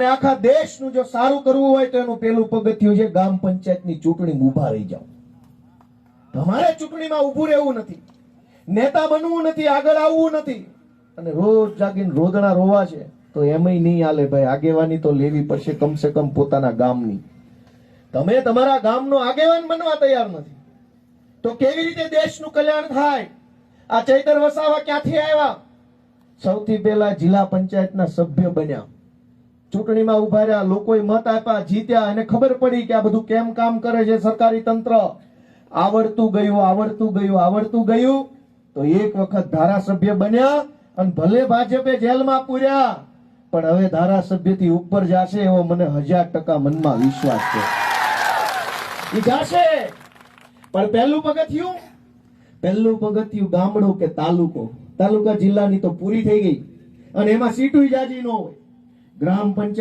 આખા દેશનું જો સારું કરવું હોય તો એનું પેલું પગથિયું છે ગ્રામ પંચાયતની ચૂંટણીમાં ઊભા રહી જાઓ. તમારે ચૂંટણીમાં ઊભું રહેવું નથી, નેતા બનવું નથી, આગળ આવવું નથી, અને રોજ જાગીને રોદણા રોવા છે તો એમય નહીં હાલે ભાઈ. આગેવાની તો લેવી પડશે કમસે કમ પોતાના ગામની. તમે તમારા ગામનો આગેવાન બનવા તૈયાર નથી તો કેવી રીતે દેશનું કલ્યાણ થાય? આ ચૈતર વસાવા ક્યાંથી આવ્યા? સૌથી પહેલા જિલ્લા પંચાયતના સભ્ય બન્યા, ચૂંટણીમાં ઉભા રહ્યા, લોકોએ મત આપ્યા, જીત્યા, અને ખબર પડી કે આ બધું કેમ કામ કરે છે સરકારી તંત્ર. આવડતું ગયું તો એક વખત ધારાસભ્ય બન્યા, અને ભલે ભાજપે જેલમાં પૂર્યા, પણ હવે ધારાસભ્યથી ઉપર જશે એવો મને 1000% મનમાં વિશ્વાસ છે. એ જશે, પણ પહેલું પગથિયું ગામડું કે તાલુકા જિલ્લાની તો પૂરી થઈ ગઈ, અને એમાં સીટું જાજી ન હોય. ગ્રામ પંચાયત